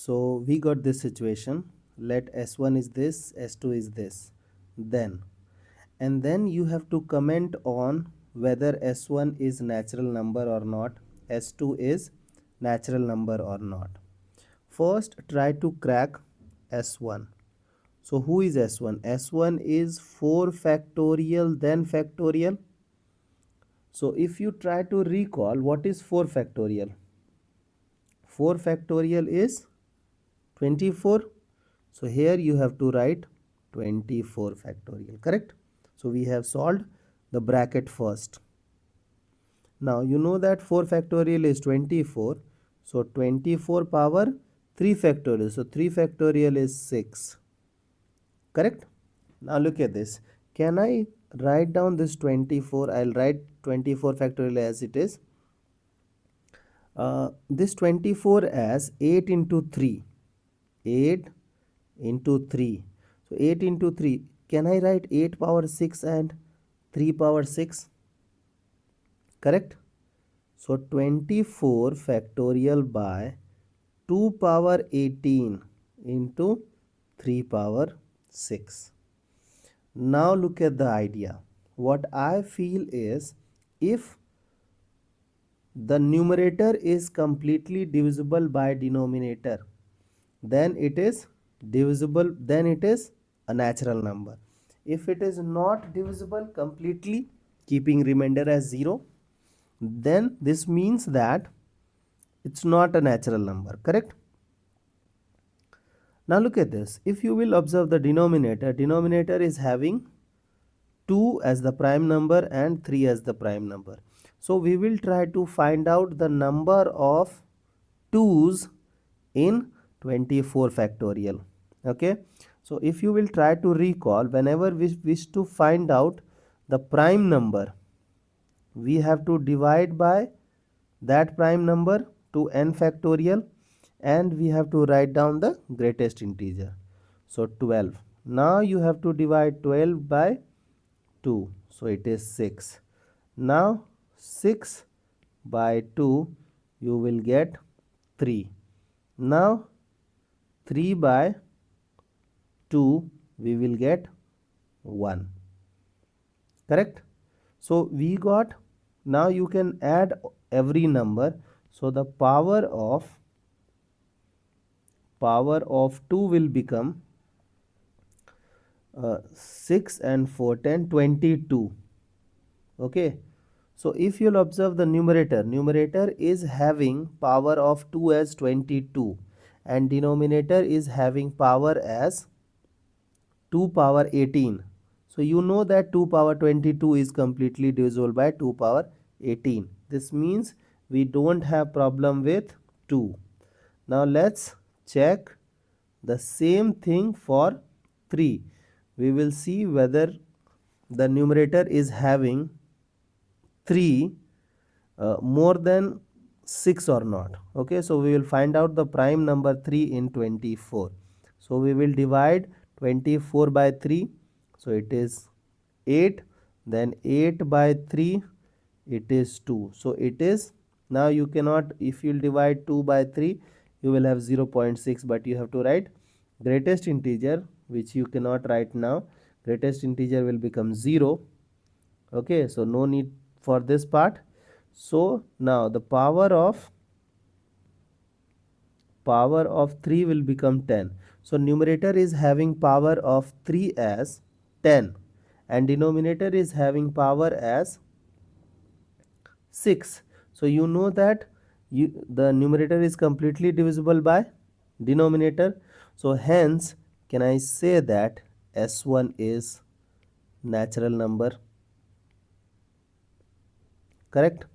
So we got this situation. Let s1 is this, s2 is this, then and then you have to comment on whether s1 is natural number or not, s2 is natural number or not. First try to crack s1. So who is s1? S1 is 4 factorial then factorial. So if you try to recall what is 4 factorial, 4 factorial is 24. So here you have to write 24 factorial, correct? So we have solved the bracket first. Now you know that 4 factorial is 24. So 24 power 3 factorial. So 3 factorial is 6. Correct? Now look at this. Can I write down this 24? I'll write 24 factorial as it is. This 24 as 8 into 3. 8 into 3. So 8 into 3. Can I write 8 power 6 and 3 power 6? Correct? So 24 factorial by 2 power 18 into 3 power 6. Now look at the idea. What I feel is, if the numerator is completely divisible by denominator, then it is divisible, then it is a natural number. If it is not divisible completely, keeping remainder as 0, then this means that it's not a natural number, correct? Now look at this. If you will observe the denominator is having 2 as the prime number and 3 as the prime number. So we will try to find out the number of 2's in 24 factorial. Okay. So if you will try to recall, whenever we wish to find out the prime number, we have to divide by that prime number to n factorial, and we have to write down the greatest integer. So 12. Now you have to divide 12 by 2. So it is 6. Now 6 by 2 you will get 3. Now 3 by 2 we will get 1. Correct? So we got, now you can add every number. So the power of 2 will become 6 and 4 10 22. Okay. So if you'll observe the numerator is having power of 2 as 22 and denominator is having power as 2 power 18. So you know that 2 power 22 is completely divisible by 2 power 18. This means we don't have problem with 2. Now let's check the same thing for 3. We will see whether the numerator is having 3 more than 6 or not. Okay, so we will find out the prime number 3 in 24. So we will divide 24 by 3. So it is 8. Then 8 by 3, it is 2. So it is, now you cannot, if you will divide 2 by 3, you will have 0.6, but you have to write greatest integer, which you cannot write now. Greatest integer will become 0. Okay, so no need for this part. So now the power of 3 will become 10. So numerator is having power of 3 as 10 and denominator is having power as 6. So you know that the numerator is completely divisible by denominator. So hence can I say that S1 is natural number? Correct?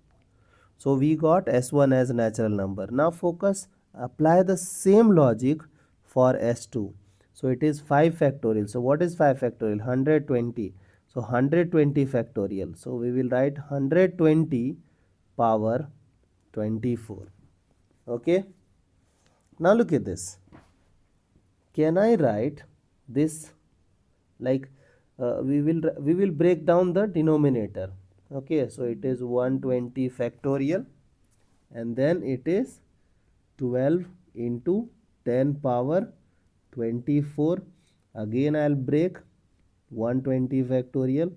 So we got S1 as natural number. Now focus, apply the same logic for S2. So it is 5 factorial. So what is 5 factorial? 120. So 120 factorial. So we will write 120 power 24. Okay. Now look at this. Can I write this like we will break down the denominator. Okay, so it is 120 factorial and then it is 12 into 10 power 24. Again I'll break 120 factorial.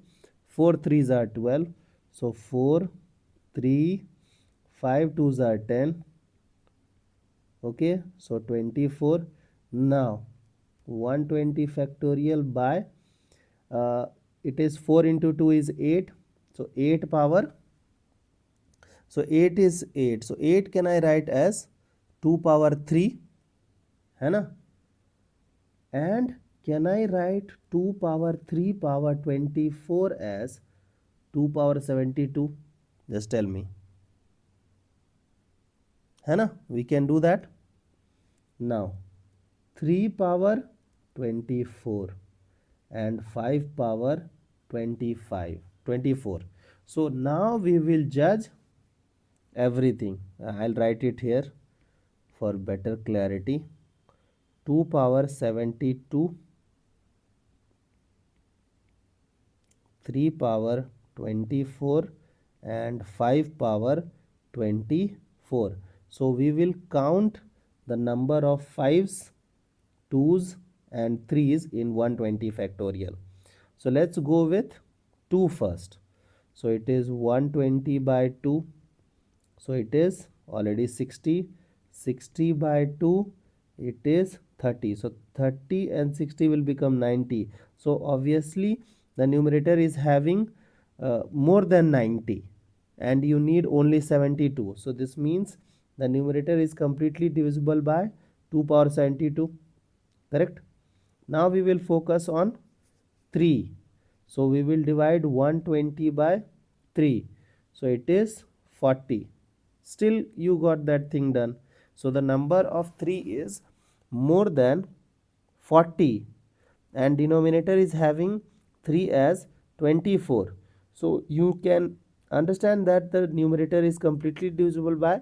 4 3s are 12. So 4 3 5 2s are 10. Okay, so 24. Now 120 factorial by it is 4 into 2 is 8. So 8 power. So 8 is 8. So 8 can I write as 2 power 3, है ना? And can I write 2 power 3 power 24 as 2 power 72? Just tell me. है ना? We can do that. Now 3 power 24 and 5 power 24. So now we will judge everything. I'll write it here for better clarity. 2 power 72, 3 power 24 and 5 power 24. So we will count the number of 5s, 2s and 3s in 120 factorial. So let's go with 2 first. So it is 120 by 2. So it is already 60. 60 by 2, it is 30. So 30 and 60 will become 90. So obviously the numerator is having more than 90 and you need only 72. So this means the numerator is completely divisible by 2 power 72. Correct? Now we will focus on 3. So we will divide 120 by 3. So it is 40. Still you got that thing done. So the number of 3 is more than 40 and denominator is having 3 as 24. So you can understand that the numerator is completely divisible by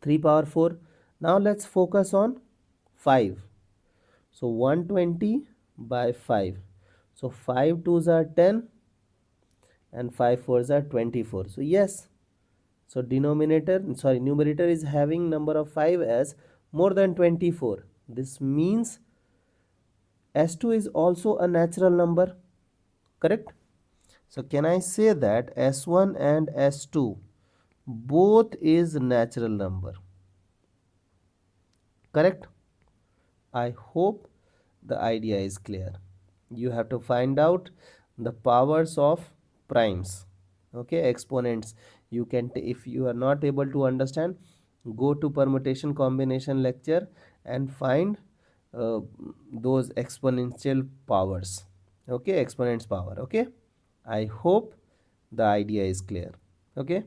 3 power 4. Now let's focus on 5. So 120 by 5. So 5 2s are 10 and 5 4s are 24. So yes, so numerator is having number of 5 as more than 24. This means S2 is also a natural number. Correct? So can I say that S1 and S2 both is natural number? Correct? I hope the idea is clear. You have to find out the powers of primes. Okay, exponents. You can, if you are not able to understand, go to permutation combination lecture and find those exponential powers. Okay, exponents power. Okay, I hope the idea is clear. Okay.